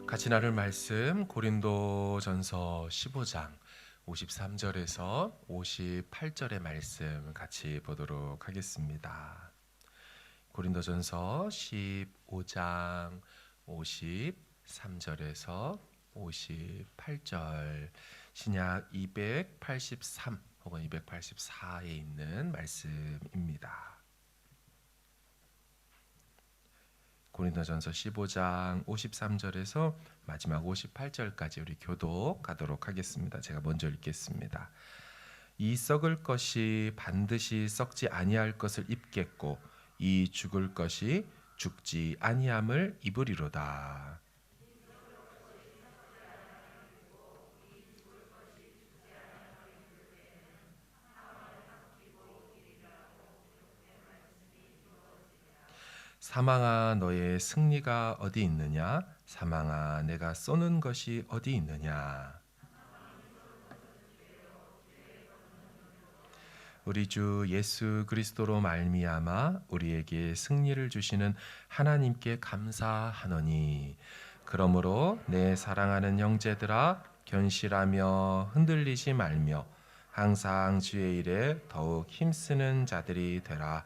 같이 나눌 말씀 고린도전서 15장 53절에서 58절의 말씀 같이 보도록 하겠습니다. 고린도전서 15장 53절에서 58절 신약 283 혹은 284에 있는 말씀입니다. 고린도전서 15장 53절에서 마지막 58절까지 우리 교독하도록 하겠습니다. 제가 먼저 읽겠습니다. 이 썩을 것이 반드시 썩지 아니할 것을 입겠고 이 죽을 것이 죽지 아니함을 입으리로다. 사망아 너의 승리가 어디 있느냐? 사망아 내가 쏘는 것이 어디 있느냐? 우리 주 예수 그리스도로 말미암아 우리에게 승리를 주시는 하나님께 감사하노니 그러므로 내 사랑하는 형제들아 견실하며 흔들리지 말며 항상 주의 일에 더욱 힘쓰는 자들이 되라.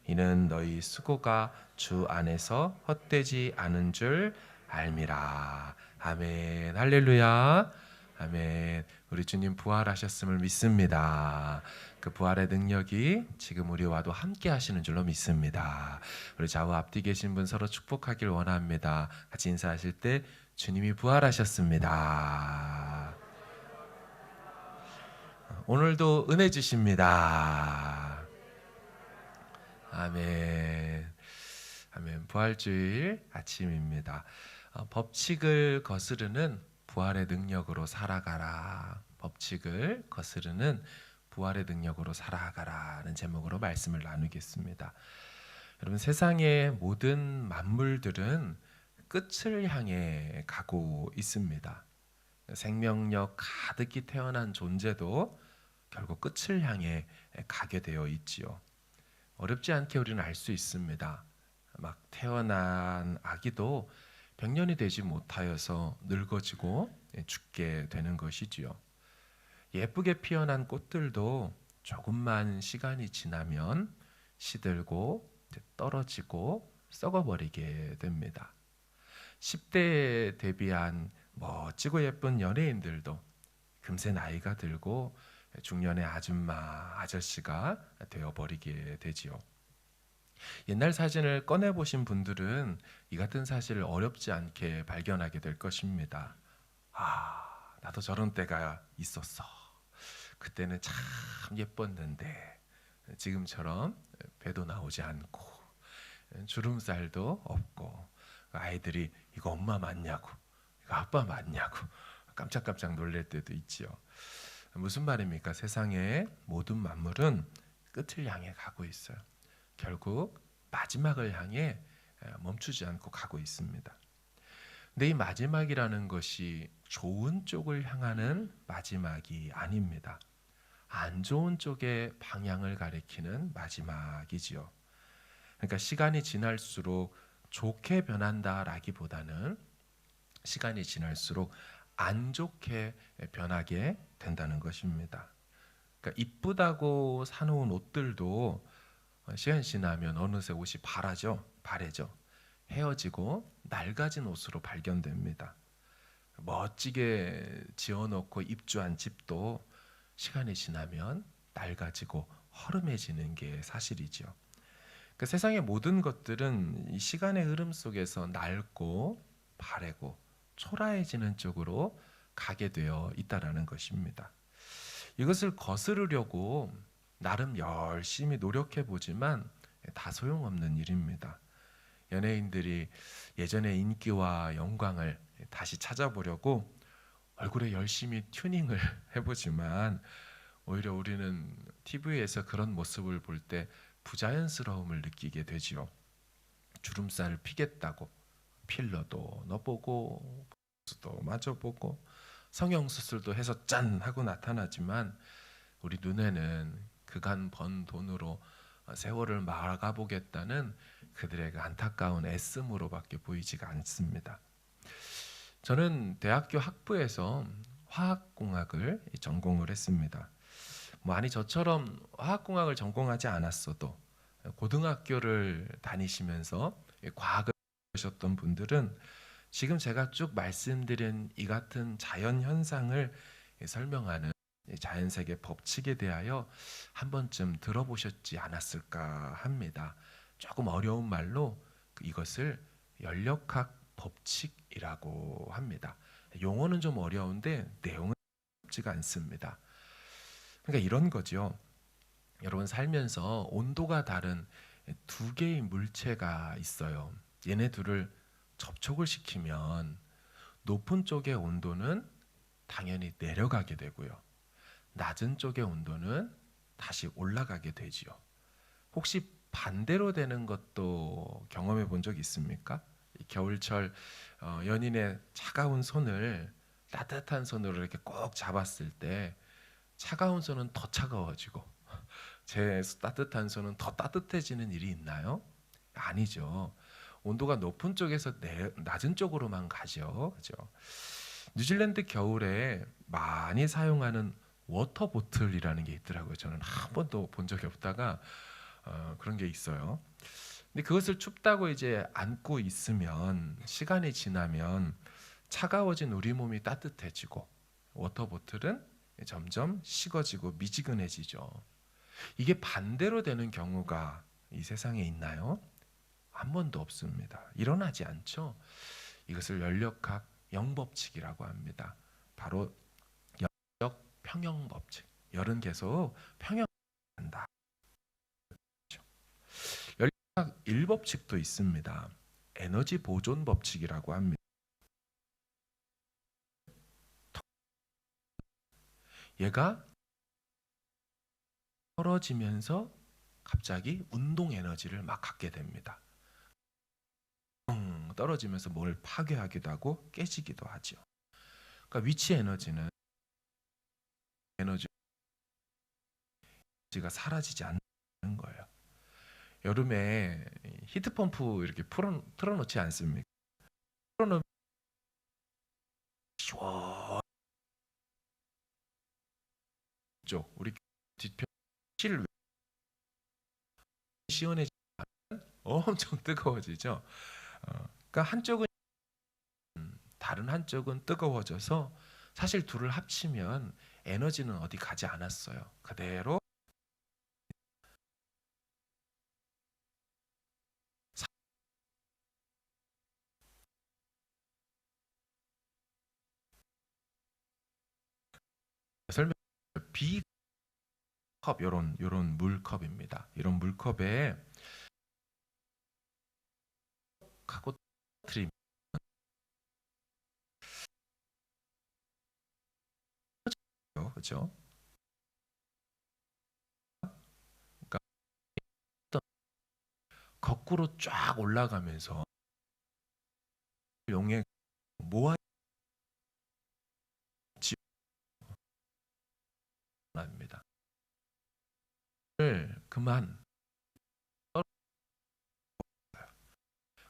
이는 너희 수고가 주 안에서 헛되지 않은 줄 알미라. 아멘. 할렐루야. 아멘. 우리 주님 부활하셨음을 믿습니다. 그 부활의 능력이 지금 우리와도 함께 하시는 줄로 믿습니다. 우리 좌우 앞뒤 계신 분 서로 축복하길 원합니다. 같이 인사하실 때 주님이 부활하셨습니다. 오늘도 은혜 주십니다. 아멘. 아멘. 부활주일 아침입니다. 법칙을 거스르는 부활의 능력으로 살아가라. 법칙을 거스르는 부활의 능력으로 살아가라는 제목으로 말씀을 나누겠습니다. 여러분, 세상의 모든 만물들은 끝을 향해 가고 있습니다. 생명력 가득히 태어난 존재도 결국 끝을 향해 가게 되어 있지요. 어렵지 않게 우리는 알 수 있습니다. 막 태어난 아기도 백년이 되지 못하여서 늙어지고 죽게 되는 것이지요. 예쁘게 피어난 꽃들도 조금만 시간이 지나면 시들고 떨어지고 썩어버리게 됩니다. 10대에 데뷔한 멋지고 예쁜 연예인들도 금세 나이가 들고 중년의 아줌마, 아저씨가 되어버리게 되지요. 옛날 사진을 꺼내보신 분들은 이 같은 사실을 어렵지 않게 발견하게 될 것입니다. 아, 나도 저런 때가 있었어. 그때는 참 예뻤는데 지금처럼 배도 나오지 않고 주름살도 없고 아이들이 이거 엄마 맞냐고 이거 아빠 맞냐고 깜짝깜짝 놀랄 때도 있지요. 무슨 말입니까? 세상의 모든 만물은 끝을 향해 가고 있어요. 결국 마지막을 향해 멈추지 않고 가고 있습니다. 근데 이 마지막이라는 것이 좋은 쪽을 향하는 마지막이 아닙니다. 안 좋은 쪽의 방향을 가리키는 마지막이지요. 그러니까 시간이 지날수록 좋게 변한다라기보다는 시간이 지날수록 안 좋게 변하게 된다는 것입니다. 그러니까 이쁘다고 사놓은 옷들도 시간이 지나면 어느새 옷이 바래져 헤어지고 낡아진 옷으로 발견됩니다. 멋지게 지어놓고 입주한 집도 시간이 지나면 낡아지고 허름해지는 게 사실이죠. 그 세상의 모든 것들은 이 시간의 흐름 속에서 낡고 바래고 초라해지는 쪽으로 가게 되어 있다라는 것입니다. 이것을 거스르려고 나름 열심히 노력해 보지만 다 소용없는 일입니다. 연예인들이 예전의 인기와 영광을 다시 찾아보려고 얼굴에 열심히 튜닝을 해보지만 오히려 우리는 TV에서 그런 모습을 볼 때 부자연스러움을 느끼게 되지요. 주름살을 피겠다고 필러도 넣어보고 수도 맞아보고 성형수술도 해서 짠 하고 나타나지만 우리 눈에는 그간 번 돈으로 세월을 막아보겠다는 그들의 그 안타까운 애씀으로밖에 보이지가 않습니다. 저는 대학교 학부에서 화학공학을 전공을 했습니다. 뭐 아니 저처럼 화학공학을 전공하지 않았어도 고등학교를 다니시면서 과학을 배우셨던 분들은 지금 제가 쭉 말씀드린 이 같은 자연 현상을 설명하는 자연세계 법칙에 대하여 한 번쯤 들어보셨지 않았을까 합니다. 조금 어려운 말로 이것을 연력학 법칙이라고 합니다. 용어는 좀 어려운데 내용은 쉽지가 않습니다. 그러니까 이런 거죠. 여러분 살면서 온도가 다른 두 개의 물체가 있어요. 얘네 둘을 접촉을 시키면 높은 쪽의 온도는 당연히 내려가게 되고요. 낮은 쪽의 온도는 다시 올라가게 되지요. 혹시 반대로 되는 것도 경험해 본 적 있습니까? 이 겨울철 연인의 차가운 손을 따뜻한 손으로 이렇게 꼭 잡았을 때 차가운 손은 더 차가워지고 제 따뜻한 손은 더 따뜻해지는 일이 있나요? 아니죠. 온도가 높은 쪽에서 낮은 쪽으로만 가죠. 그죠? 뉴질랜드 겨울에 많이 사용하는 워터 보틀이라는 게 있더라고요. 저는 한 번도 본 적이 없다가 그런 게 있어요. 근데 그것을 춥다고 이제 안고 있으면 시간이 지나면 차가워진 우리 몸이 따뜻해지고 워터 보틀은 점점 식어지고 미지근해지죠. 이게 반대로 되는 경우가 이 세상에 있나요? 한 번도 없습니다. 일어나지 않죠. 이것을 연력학 영법칙이라고 합니다. 바로 연력 평형 법칙. 열은 계속 평형한다. 연력학 일법칙도 있습니다. 에너지 보존 법칙이라고 합니다. 얘가 떨어지면서 갑자기 운동 에너지를 막 갖게 됩니다. 떨어지면서 뭘 파괴하기도 하고 깨지기도 하죠. 그러니까 위치 에너지는 에너지가 사라지지 않는 거예요. 여름에 히트펌프 이렇게 틀어놓지 않습니까? 틀어놓으면 시원 쪽 우리 뒤편 실 시원해지면 엄청 뜨거워지죠. 그러니까 한쪽은 다른 한쪽은 뜨거워져서 사실 둘을 합치면 에너지는 어디 가지 않았어요. 그대로 설명 B컵 요런 물컵입니다. 이런 물컵에 하고 드림 그렇죠? 그러니까 거꾸로 쫙 올라가면서 용액 모아 지원합니다. 그만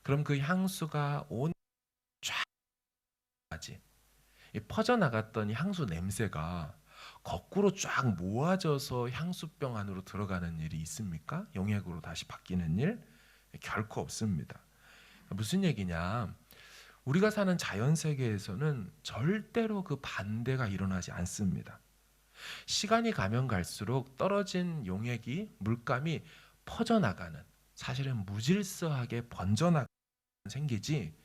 그럼 그 향수가 온 쫙까지 퍼져나갔던 향수 냄새가 거꾸로 쫙 모아져서 향수병 안으로 들어가는 일이 있습니까? 용액으로 다시 바뀌는 일? 결코 없습니다. 무슨 얘기냐? 우리가 사는 자연 세계에서는 절대로 그 반대가 일어나지 않습니다. 시간이 가면 갈수록 떨어진 용액이 물감이 퍼져나가는 사실은 무질서하게 번져나가는 생기지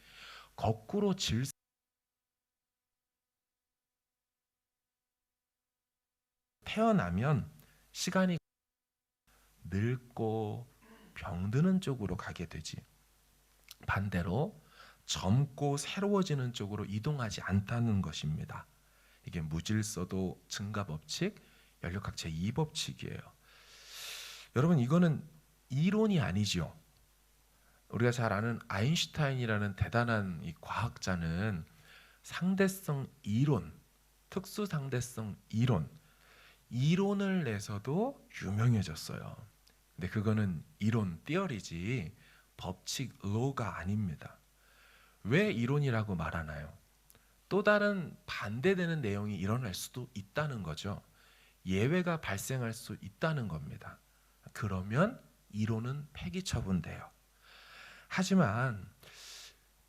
거꾸로 태어나면 시간이 늙고 병드는 쪽으로 가게 되지 반대로 젊고 새로워지는 쪽으로 이동하지 않다는 것입니다. 이게 무질서도 증가법칙, 연력학 제2법칙이에요. 여러분 이거는 이론이 아니죠. 우리가 잘 아는 아인슈타인이라는 대단한 이 과학자는 상대성 이론, 특수상대성 이론을 내서도 유명해졌어요. 근데 그거는 이론, 티어리지 법칙, 의호가 아닙니다. 왜 이론이라고 말하나요? 또 다른 반대되는 내용이 일어날 수도 있다는 거죠. 예외가 발생할 수 있다는 겁니다. 그러면 이론은 폐기 처분돼요. 하지만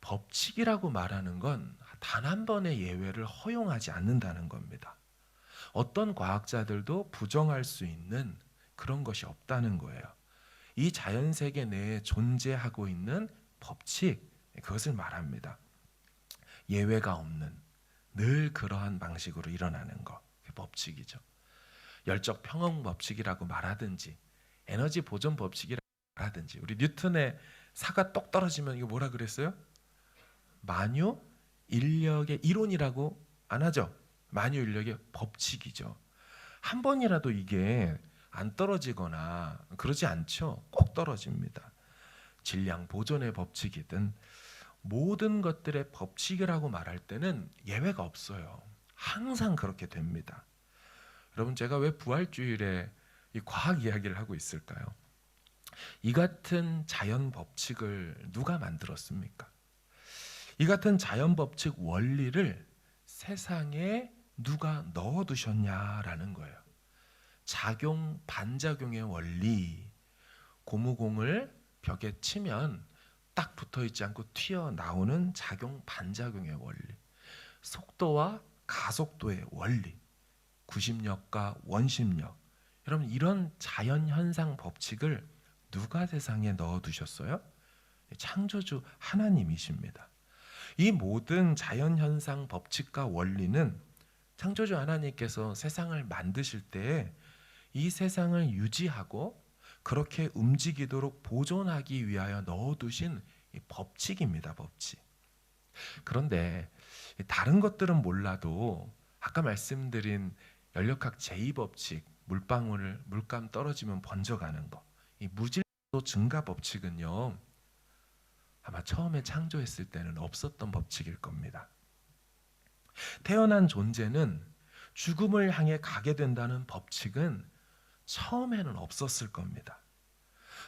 법칙이라고 말하는 건 단 한 번의 예외를 허용하지 않는다는 겁니다. 어떤 과학자들도 부정할 수 있는 그런 것이 없다는 거예요. 이 자연세계 내에 존재하고 있는 법칙, 그것을 말합니다. 예외가 없는, 늘 그러한 방식으로 일어나는 것, 그게 법칙이죠. 열적 평형 법칙이라고 말하든지 에너지 보존 법칙이라고 말하든지, 우리 뉴턴의 사가 똑 떨어지면 이거 뭐라 그랬어요? 만유 인력의 이론이라고 안 하죠. 만유 인력의 법칙이죠. 한 번이라도 이게 안 떨어지거나 그러지 않죠. 꼭 떨어집니다. 질량 보존의 법칙이든 모든 것들의 법칙이라고 말할 때는 예외가 없어요. 항상 그렇게 됩니다. 여러분, 제가 왜 부활주일에 이 과학 이야기를 하고 있을까요? 이 같은 자연 법칙을 누가 만들었습니까? 이 같은 자연 법칙 원리를 세상에 누가 넣어두셨냐라는 거예요. 작용, 반작용의 원리. 고무공을 벽에 치면 딱 붙어있지 않고 튀어나오는 작용, 반작용의 원리. 속도와 가속도의 원리. 구심력과 원심력. 여러분, 이런 자연현상 법칙을 누가 세상에 넣어두셨어요? 창조주 하나님이십니다. 이 모든 자연현상 법칙과 원리는 창조주 하나님께서 세상을 만드실 때에 이 세상을 유지하고 그렇게 움직이도록 보존하기 위하여 넣어두신 법칙입니다. 법칙. 그런데 다른 것들은 몰라도 아까 말씀드린 연력학 제2법칙, 물감 떨어지면 번져가는 거, 이 무질소 증가 법칙은요, 아마 처음에 창조했을 때는 없었던 법칙일 겁니다. 태어난 존재는 죽음을 향해 가게 된다는 법칙은 처음에는 없었을 겁니다.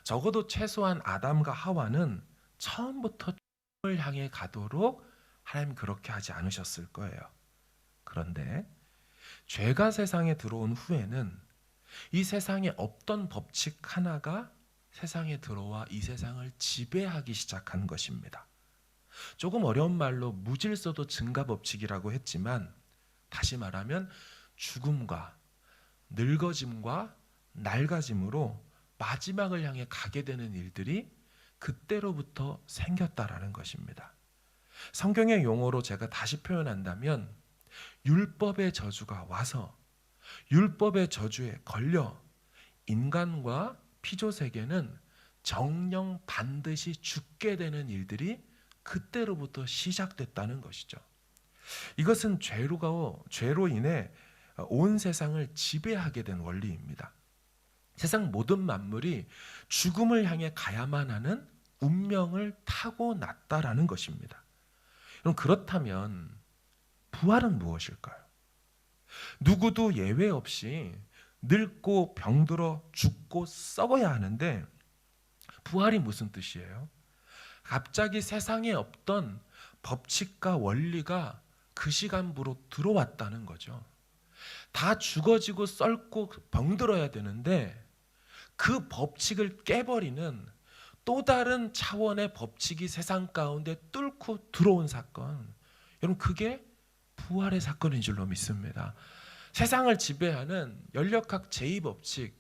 적어도 최소한 아담과 하와는 처음부터 죽음을 향해 가도록 하나님 그렇게 하지 않으셨을 거예요. 그런데 죄가 세상에 들어온 후에는 이 세상에 없던 법칙 하나가 세상에 들어와 이 세상을 지배하기 시작한 것입니다. 조금 어려운 말로 무질서도 증가 법칙이라고 했지만, 다시 말하면 죽음과 늙어짐과 낡아짐으로 마지막을 향해 가게 되는 일들이 그때로부터 생겼다라는 것입니다. 성경의 용어로 제가 다시 표현한다면, 율법의 저주가 와서 율법의 저주에 걸려 인간과 피조세계는 정령 반드시 죽게 되는 일들이 그때로부터 시작됐다는 것이죠. 이것은 죄로 인해 온 세상을 지배하게 된 원리입니다. 세상 모든 만물이 죽음을 향해 가야만 하는 운명을 타고났다라는 것입니다. 그럼 그렇다면 부활은 무엇일까요? 누구도 예외 없이 늙고 병들어 죽고 썩어야 하는데, 부활이 무슨 뜻이에요? 갑자기 세상에 없던 법칙과 원리가 그 시간부로 들어왔다는 거죠. 다 죽어지고 썩고 병들어야 되는데 그 법칙을 깨버리는 또 다른 차원의 법칙이 세상 가운데 뚫고 들어온 사건, 여러분, 그게 부활의 사건인 줄로 믿습니다. 세상을 지배하는 연력학 제2법칙,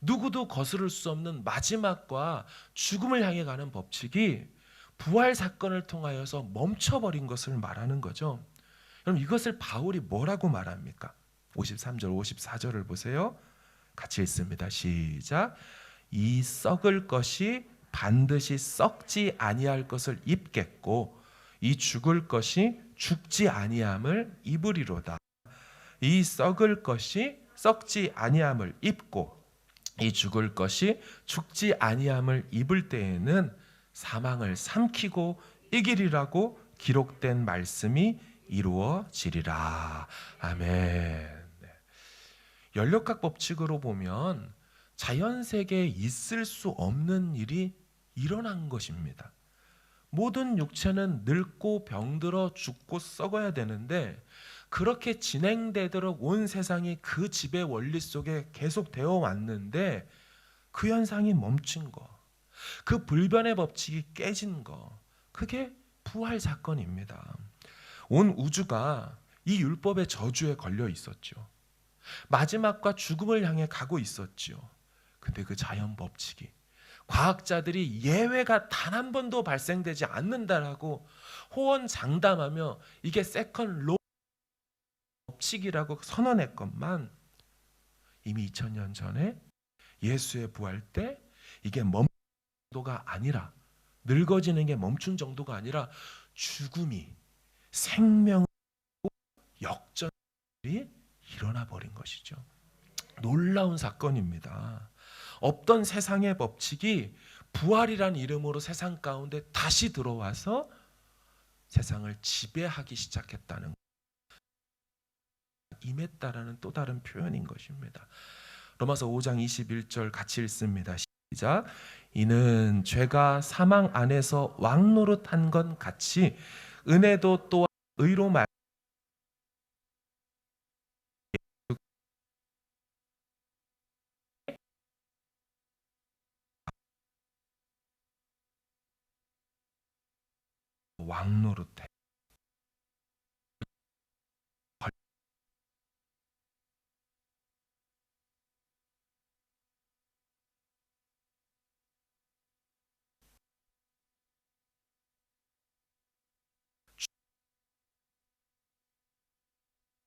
누구도 거스를 수 없는 마지막과 죽음을 향해 가는 법칙이 부활 사건을 통하여서 멈춰버린 것을 말하는 거죠. 그럼 이것을 바울이 뭐라고 말합니까? 53절, 54절을 보세요. 같이 읽습니다. 시작. 이 썩을 것이 반드시 썩지 아니할 것을 입겠고 이 죽을 것이 죽지 아니함을 입으리로다. 이 썩을 것이 썩지 아니함을 입고 이 죽을 것이 죽지 아니함을 입을 때에는 사망을 삼키고 이기리라고 기록된 말씀이 이루어지리라. 아멘. 연력학 법칙으로 보면 자연세계에 있을 수 없는 일이 일어난 것입니다. 모든 육체는 늙고 병들어 죽고 썩어야 되는데 그렇게 진행되도록 온 세상이 그 지배 원리 속에 계속 되어 왔는데 그 현상이 멈춘 거, 그 불변의 법칙이 깨진 거, 그게 부활 사건입니다. 온 우주가 이 율법의 저주에 걸려 있었죠. 마지막과 죽음을 향해 가고 있었죠. 근데 그 자연 법칙이, 과학자들이 예외가 단 한 번도 발생되지 않는다라고 호언장담하며 이게 세컨 로 법칙이라고 선언했건만 이미 2000년 전에 예수의 부활 때 이게 멈춘 정도가 아니라, 늙어지는 게 멈춘 정도가 아니라 죽음이 생명으로 역전이 일어나 버린 것이죠. 놀라운 사건입니다. 없던 세상의 법칙이 부활이란 이름으로 세상 가운데 다시 들어와서 세상을 지배하기 시작했다는, 임했다라는 또 다른 표현인 것입니다. 로마서 5장 21절 같이 읽습니다. 시작. 이는 죄가 사망 안에서 왕노릇한 건 같이 은혜도 또한 의로 말 왕노릇해.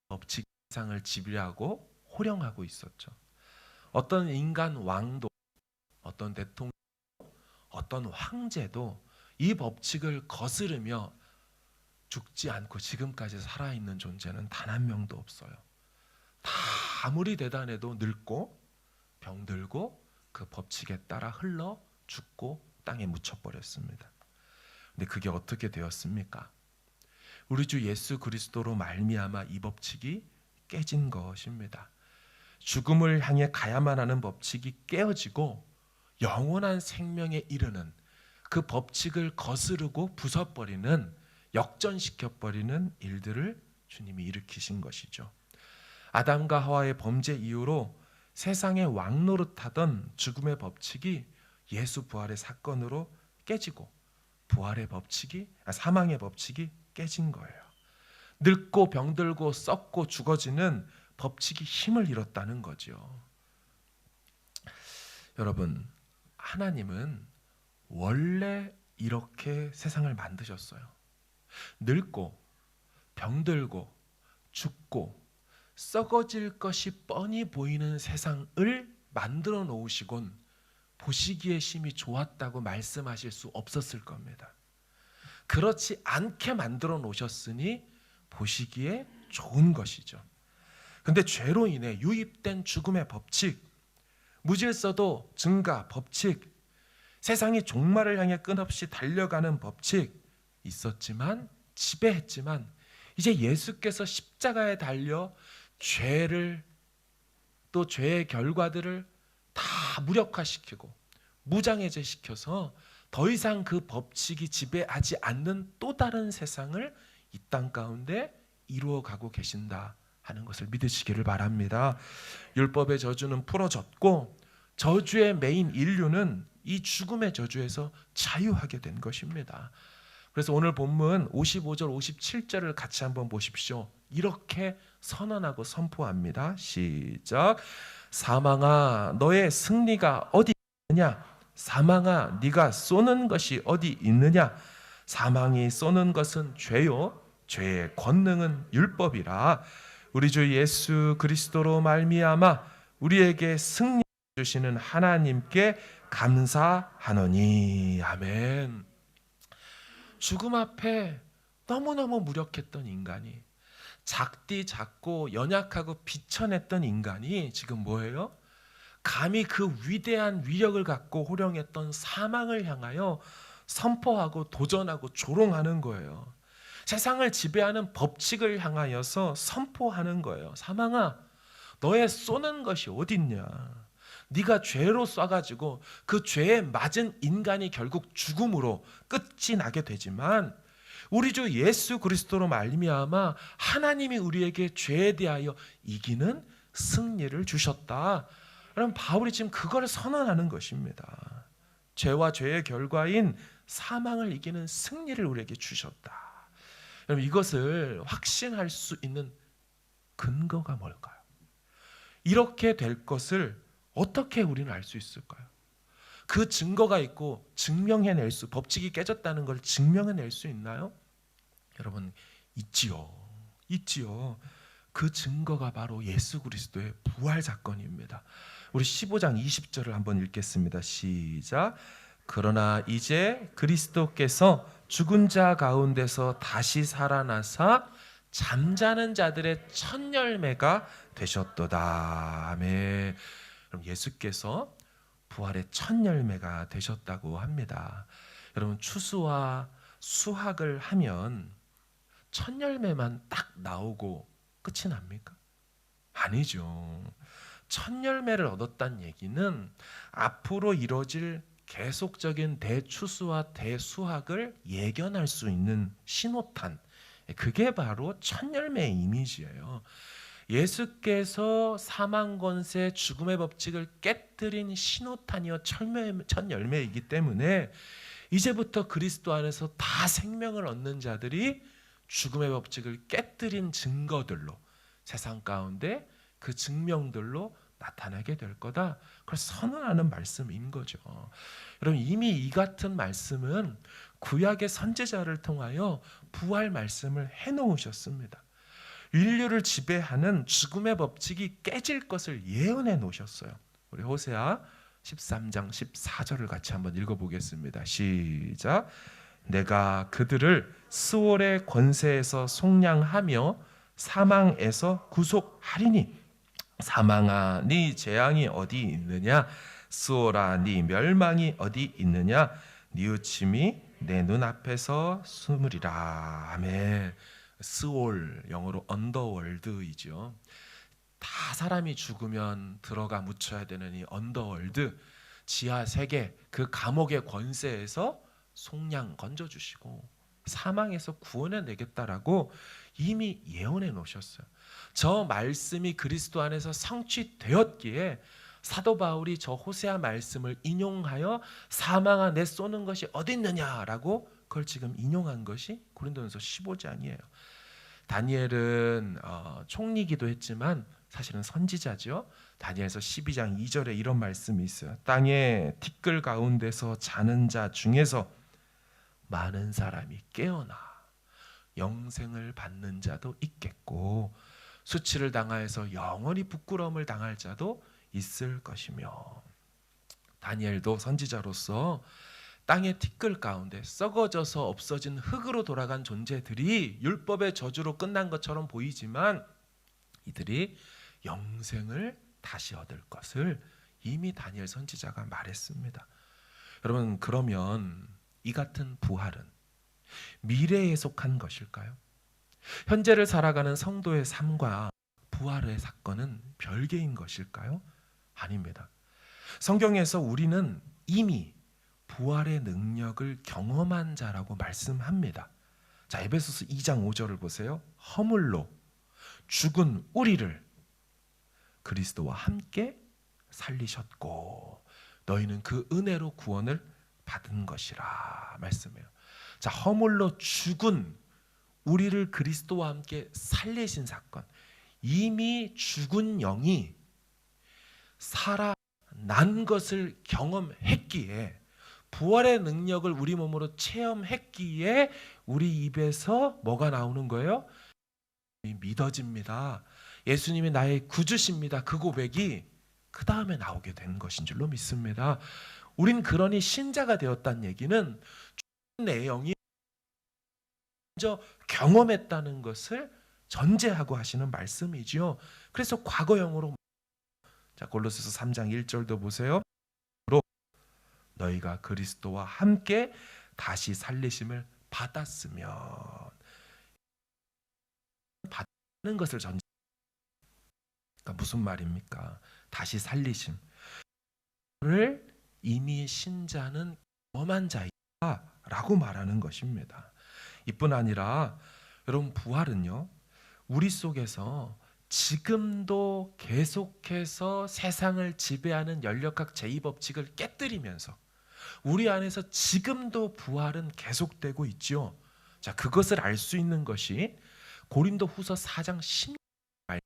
법칙 세상을 지배하고 호령하고 있었죠. 어떤 인간 왕도, 어떤 대통령, 어떤 황제도 이 법칙을 거스르며 죽지 않고 지금까지 살아있는 존재는 단 한 명도 없어요. 다 아무리 대단해도 늙고 병들고 그 법칙에 따라 흘러 죽고 땅에 묻혀버렸습니다. 근데 그게 어떻게 되었습니까? 우리 주 예수 그리스도로 말미암아 이 법칙이 깨진 것입니다. 죽음을 향해 가야만 하는 법칙이 깨어지고 영원한 생명에 이르는 그 법칙을 거스르고 부숴버리는, 역전시켜버리는 일들을 주님이 일으키신 것이죠. 아담과 하와의 범죄 이후로 세상에 왕노릇하던 죽음의 법칙이 예수 부활의 사건으로 깨지고 부활의 법칙이, 사망의 법칙이 깨진 거예요. 늙고 병들고 썩고 죽어지는 법칙이 힘을 잃었다는 거죠. 여러분, 하나님은 원래 이렇게 세상을 만드셨어요. 늙고 병들고 죽고 썩어질 것이 뻔히 보이는 세상을 만들어 놓으시곤 보시기에 심히 좋았다고 말씀하실 수 없었을 겁니다. 그렇지 않게 만들어 놓으셨으니 보시기에 좋은 것이죠. 근데 죄로 인해 유입된 죽음의 법칙, 무질서도 증가 법칙, 세상이 종말을 향해 끝없이 달려가는 법칙 있었지만, 지배했지만 이제 예수께서 십자가에 달려 죄를, 또 죄의 결과들을 다 무력화시키고 무장해제시켜서 더 이상 그 법칙이 지배하지 않는 또 다른 세상을 이 땅 가운데 이루어가고 계신다 하는 것을 믿으시기를 바랍니다. 율법의 저주는 풀어졌고 저주의 메인 인류는 이 죽음의 저주에서 자유하게 된 것입니다. 그래서 오늘 본문 55절 57절을 같이 한번 보십시오. 이렇게 선언하고 선포합니다. 시작. 사망아 너의 승리가 어디 있느냐? 사망아 네가 쏘는 것이 어디 있느냐? 사망이 쏘는 것은 죄요 죄의 권능은 율법이라. 우리 주 예수 그리스도로 말미암아 우리에게 승리 주시는 하나님께 감사하노니. 아멘. 죽음 앞에 너무너무 무력했던 인간이, 작디 작고 연약하고 비천했던 인간이 지금 뭐예요? 감히 그 위대한 위력을 갖고 호령했던 사망을 향하여 선포하고 도전하고 조롱하는 거예요. 세상을 지배하는 법칙을 향하여서 선포하는 거예요. 사망아, 너의 쏘는 것이 어딨냐? 네가 죄로 쏴가지고 그 죄에 맞은 인간이 결국 죽음으로 끝이 나게 되지만 우리 주 예수 그리스도로 말미암아 하나님이 우리에게 죄에 대하여 이기는 승리를 주셨다. 그럼 바울이 지금 그걸 선언하는 것입니다. 죄와 죄의 결과인 사망을 이기는 승리를 우리에게 주셨다. 여러분, 이것을 확신할 수 있는 근거가 뭘까요? 이렇게 될 것을 어떻게 우리는 알 수 있을까요? 그 증거가 있고 증명해낼 수, 법칙이 깨졌다는 걸 증명해낼 수 있나요? 여러분, 있지요. 그 증거가 바로 예수 그리스도의 부활 사건입니다. 우리 15장 20절을 한번 읽겠습니다. 시작. 그러나 이제 그리스도께서 죽은 자 가운데서 다시 살아나사 잠자는 자들의 첫 열매가 되셨도다. 아멘. 그럼 예수께서 부활의 첫 열매가 되셨다고 합니다. 여러분, 추수와 수확을 하면 첫 열매만 딱 나오고 끝이 납니까? 아니죠. 첫 열매를 얻었다는 얘기는 앞으로 이루어질 계속적인 대추수와 대수확을 예견할 수 있는 신호탄, 그게 바로 첫 열매의 이미지예요. 예수께서 사망 권세 죽음의 법칙을 깨뜨린 신호탄이요 첫 열매이기 때문에 이제부터 그리스도 안에서 다 생명을 얻는 자들이 죽음의 법칙을 깨뜨린 증거들로 세상 가운데 그 증명들로 나타나게 될 거다. 그걸 선언하는 말씀인 거죠. 여러분, 이미 이 같은 말씀은 구약의 선지자를 통하여 부활 말씀을 해놓으셨습니다. 인류를 지배하는 죽음의 법칙이 깨질 것을 예언해 놓으셨어요. 우리 호세아 13장 14절을 같이 한번 읽어보겠습니다. 시작. 내가 그들을 스올의 권세에서 속량하며 사망에서 구속하리니 사망아 네 재앙이 어디 있느냐, 스올아 네 멸망이 어디 있느냐, 뉘우침이 내 눈앞에서 숨으리라. 아멘. 스올, 영어로 언더월드이죠. 다 사람이 죽으면 들어가 묻혀야 되는 이 언더월드, 지하 세계, 그 감옥의 권세에서 속량 건져주시고 사망에서 구원해 내겠다라고 이미 예언해 놓으셨어요. 저 말씀이 그리스도 안에서 성취되었기에 사도 바울이 저 호세아 말씀을 인용하여 사망아 내 쏘는 것이 어디 있느냐라고 그걸 지금 인용한 것이 고린도전서 15장이에요. 다니엘은 총리기도 했지만 사실은 선지자죠. 다니엘서 12장 2절에 이런 말씀이 있어요. 땅의 티끌 가운데서 자는 자 중에서 많은 사람이 깨어나 영생을 받는 자도 있겠고 수치를 당하여서 영원히 부끄러움을 당할 자도 있을 것이며, 다니엘도 선지자로서 땅의 티끌 가운데 썩어져서 없어진 흙으로 돌아간 존재들이 율법의 저주로 끝난 것처럼 보이지만 이들이 영생을 다시 얻을 것을 이미 다니엘 선지자가 말했습니다. 여러분, 그러면 이 같은 부활은 미래에 속한 것일까요? 현재를 살아가는 성도의 삶과 부활의 사건은 별개인 것일까요? 아닙니다. 성경에서 우리는 이미 부활의 능력을 경험한 자라고 말씀합니다. 자, 에베소서 2장 5절을 보세요. 허물로 죽은 우리를 그리스도와 함께 살리셨고 너희는 그 은혜로 구원을 받은 것이라 말씀해요. 자, 허물로 죽은 우리를 그리스도와 함께 살리신 사건. 이미 죽은 영이 살아난 것을 경험했기에, 부활의 능력을 우리 몸으로 체험했기에 우리 입에서 뭐가 나오는 거예요? 믿어집니다. 예수님이 나의 구주십니다. 그 고백이 그 다음에 나오게 된 것인 줄로 믿습니다. 우린 그러니 신자가 되었다는 얘기는 내용이 먼저 경험했다는 것을 전제하고 하시는 말씀이지요. 그래서 과거형으로, 자, 골로새서 3장 1절도 보세요. 너희가 그리스도와 함께 다시 살리심을 받았으면, 받는 것을 전제. 그러니까 무슨 말입니까? 다시 살리심. 이미 신자는 경험한 자이다라고 말하는 것입니다. 이뿐 아니라 여러분, 부활은요, 우리 속에서 지금도 계속해서 세상을 지배하는 연력학 제2법칙을 깨뜨리면서 우리 안에서 지금도 부활은 계속되고 있죠. 자, 그것을 알 수 있는 것이 고린도후서 4장 16절.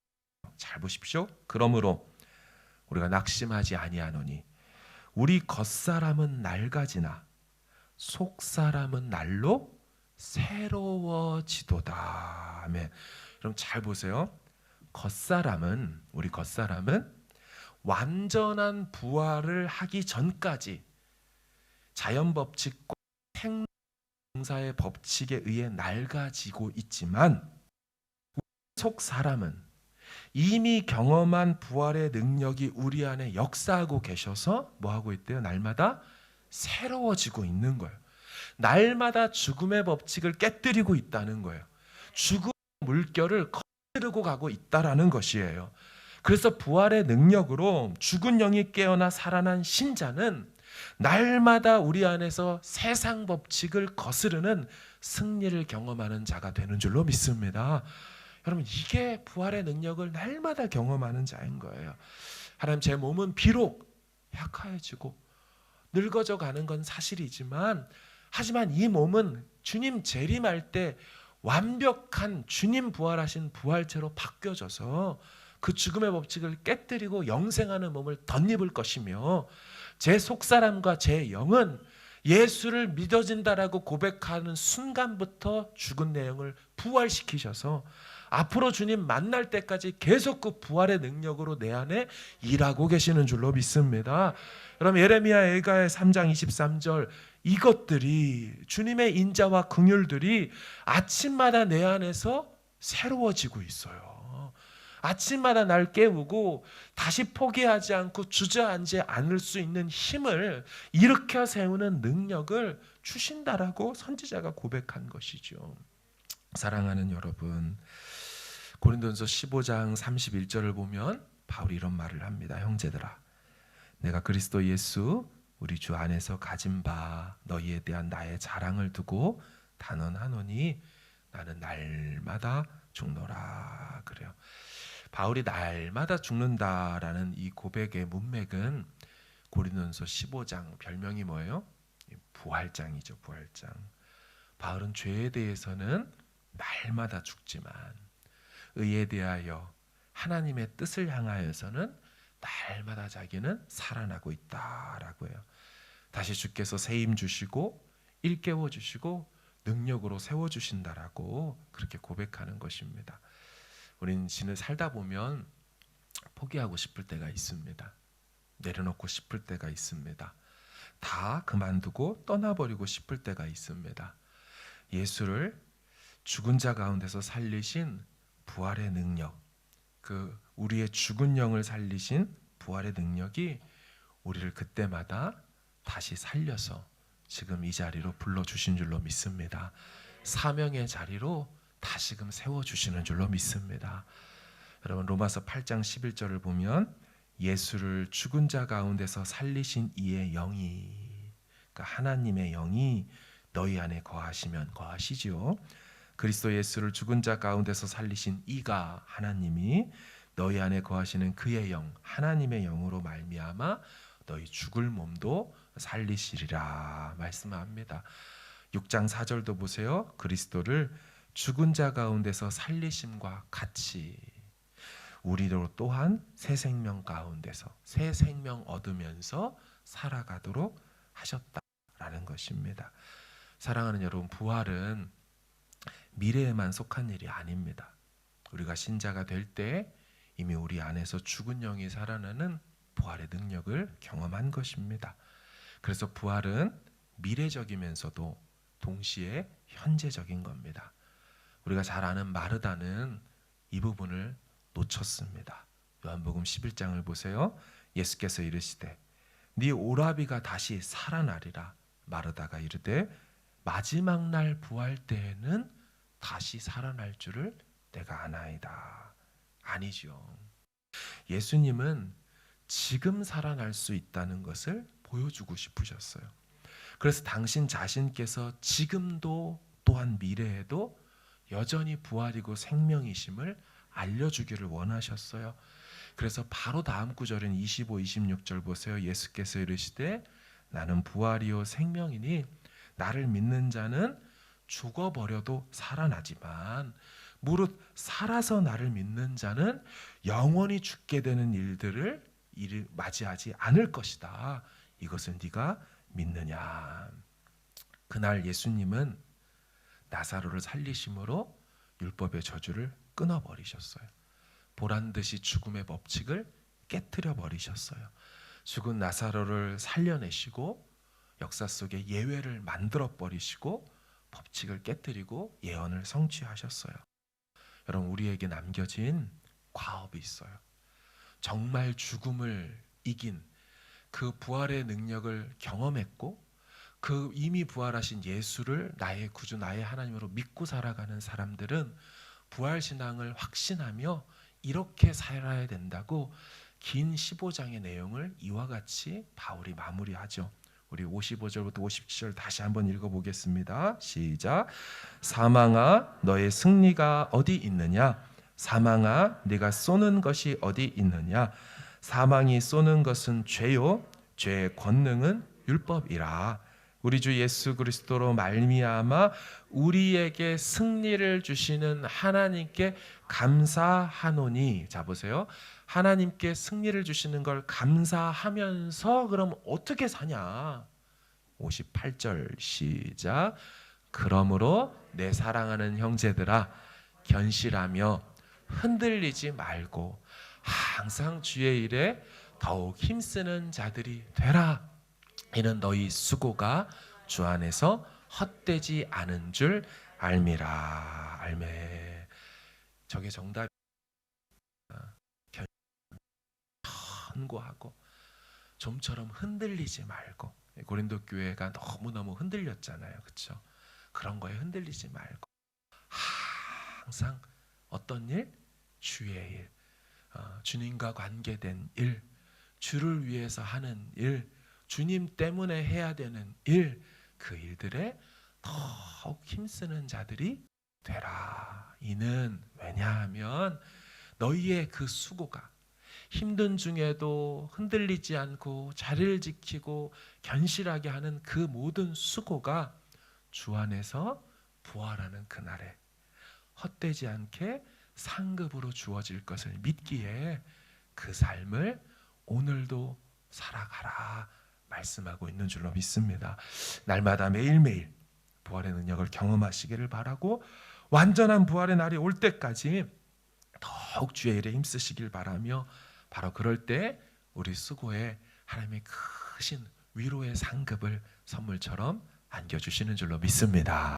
잘 보십시오. 그러므로 우리가 낙심하지 아니하노니 우리 겉사람은 낡아지나 속사람은 날로 새로워지도다. 아멘. 여러분 잘 보세요. 우리 겉사람은 완전한 부활을 하기 전까지 자연 법칙과 생사의 법칙에 의해 낡아지고 있지만, 속 사람은 이미 경험한 부활의 능력이 우리 안에 역사하고 계셔서 뭐 하고 있대요? 날마다 새로워지고 있는 거예요. 날마다 죽음의 법칙을 깨뜨리고 있다는 거예요. 죽음의 물결을 거스르고 가고 있다라는 것이에요. 그래서 부활의 능력으로 죽은 영이 깨어나 살아난 신자는 날마다 우리 안에서 세상 법칙을 거스르는 승리를 경험하는 자가 되는 줄로 믿습니다. 여러분, 이게 부활의 능력을 날마다 경험하는 자인 거예요. 하나님, 제 몸은 비록 약해지고 늙어져 가는 건 사실이지만, 하지만 이 몸은 주님 재림할 때 완벽한 주님 부활하신 부활체로 바뀌어져서 그 죽음의 법칙을 깨뜨리고 영생하는 몸을 덧입을 것이며, 제 속사람과 제 영은 예수를 믿어진다라고 고백하는 순간부터 죽은 내 영을 부활시키셔서 앞으로 주님 만날 때까지 계속 그 부활의 능력으로 내 안에 일하고 계시는 줄로 믿습니다. 여러분, 예레미야 예가의 3장 23절, 이것들이 주님의 인자와 긍휼들이 아침마다 내 안에서 새로워지고 있어요. 아침마다 날 깨우고 다시 포기하지 않고 주저앉지 않을 수 있는 힘을 일으켜 세우는 능력을 주신다라고 선지자가 고백한 것이죠. 사랑하는 여러분, 고린도전서 15장 31절을 보면 바울이 이런 말을 합니다. 형제들아, 내가 그리스도 예수 우리 주 안에서 가진 바 너희에 대한 나의 자랑을 두고 단언하노니 나는 날마다 죽노라. 그래요. 바울이 날마다 죽는다라는 이 고백의 문맥은 고린도전서 15장, 별명이 뭐예요? 부활장이죠. 부활장. 바울은 죄에 대해서는 날마다 죽지만 의에 대하여 하나님의 뜻을 향하여서는 날마다 자기는 살아나고 있다라고 해요. 다시 주께서 세임 주시고 일깨워 주시고 능력으로 세워 주신다라고 그렇게 고백하는 것입니다. 우리는 신을 살다 보면 포기하고 싶을 때가 있습니다. 내려놓고 싶을 때가 있습니다. 다 그만두고 떠나버리고 싶을 때가 있습니다. 예수를 죽은 자 가운데서 살리신 부활의 능력, 그 우리의 죽은 영을 살리신 부활의 능력이 우리를 그때마다 다시 살려서 지금 이 자리로 불러주신 줄로 믿습니다. 사명의 자리로 다시금 세워주시는 줄로 믿습니다. 여러분, 로마서 8장 11절을 보면 예수를 죽은 자 가운데서 살리신 이의 영이, 그러니까 하나님의 영이 너희 안에 거하시면 거하시지요. 그리스도 예수를 죽은 자 가운데서 살리신 이가, 하나님이 너희 안에 거하시는 그의 영, 하나님의 영으로 말미암아 너희 죽을 몸도 살리시리라 말씀합니다. 6장 4절도 보세요. 그리스도를 죽은 자 가운데서 살리심과 같이 우리도 또한 새 생명 가운데서 새 생명 얻으면서 살아가도록 하셨다라는 것입니다. 사랑하는 여러분, 부활은 미래에만 속한 일이 아닙니다. 우리가 신자가 될 때 이미 우리 안에서 죽은 영이 살아나는 부활의 능력을 경험한 것입니다. 그래서 부활은 미래적이면서도 동시에 현재적인 겁니다. 우리가 잘 아는 마르다는 이 부분을 놓쳤습니다. 요한복음 11장을 보세요. 예수께서 이르시되 네 오라비가 다시 살아나리라. 마르다가 이르되 마지막 날 부활 때에는 다시 살아날 줄을 내가 아나이다. 아니죠. 예수님은 지금 살아날 수 있다는 것을 보여주고 싶으셨어요. 그래서 당신 자신께서 지금도 또한 미래에도 여전히 부활이고 생명이심을 알려주기를 원하셨어요. 그래서 바로 다음 구절인 25, 26절 보세요. 예수께서 이르시되 나는 부활이요 생명이니 나를 믿는 자는 죽어버려도 살아나지만 무릇 살아서 나를 믿는 자는 영원히 죽게 되는 일들을 맞이하지 않을 것이다. 이것을 네가 믿느냐. 그날 예수님은 나사로를 살리심으로 율법의 저주를 끊어버리셨어요. 보란듯이 죽음의 법칙을 깨트려 버리셨어요. 죽은 나사로를 살려내시고 역사 속에 예외를 만들어 버리시고 법칙을 깨뜨리고 예언을 성취하셨어요. 여러분, 우리에게 남겨진 과업이 있어요. 정말 죽음을 이긴 그 부활의 능력을 경험했고 그 이미 부활하신 예수를 나의 구주, 나의 하나님으로 믿고 살아가는 사람들은 부활신앙을 확신하며 이렇게 살아야 된다고 긴 15장의 내용을 이와 같이 바울이 마무리하죠. 우리 55절부터 57절 다시 한번 읽어보겠습니다. 시작. 사망아 너의 승리가 어디 있느냐? 사망아 네가 쏘는 것이 어디 있느냐? 사망이 쏘는 것은 죄요 죄의 권능은 율법이라. 우리 주 예수 그리스도로 말미암아 우리에게 승리를 주시는 하나님께 감사하노니. 자 보세요. 하나님께 승리를 주시는 걸 감사하면서 그럼 어떻게 사냐? 58절 시작. 그러므로 내 사랑하는 형제들아 견실하며 흔들리지 말고 항상 주의 일에 더욱 힘쓰는 자들이 되라. 이는 너희 수고가 주 안에서 헛되지 않은 줄 알미라. 알매. 저게 정답. 견고하고 좀처럼 흔들리지 말고. 고린도 교회가 너무너무 흔들렸잖아요. 그렇죠? 그런 거에 흔들리지 말고 항상 어떤 일? 주의 일, 주님과 관계된 일, 주를 위해서 하는 일, 주님 때문에 해야 되는 일, 그 일들에 더욱 힘쓰는 자들이 되라. 이는 왜냐하면 너희의 그 수고가 힘든 중에도 흔들리지 않고 자리를 지키고 견실하게 하는 그 모든 수고가 주 안에서 부활하는 그날에 헛되지 않게 상급으로 주어질 것을 믿기에 그 삶을 오늘도 살아가라 말씀하고 있는 줄로 믿습니다. 날마다 매일매일 부활의 능력을 경험하시기를 바라고 완전한 부활의 날이 올 때까지 더욱 주의 일에 힘쓰시길 바라며 바로 그럴 때 우리 수고에 하나님의 크신 위로의 상급을 선물처럼 안겨주시는 줄로 믿습니다.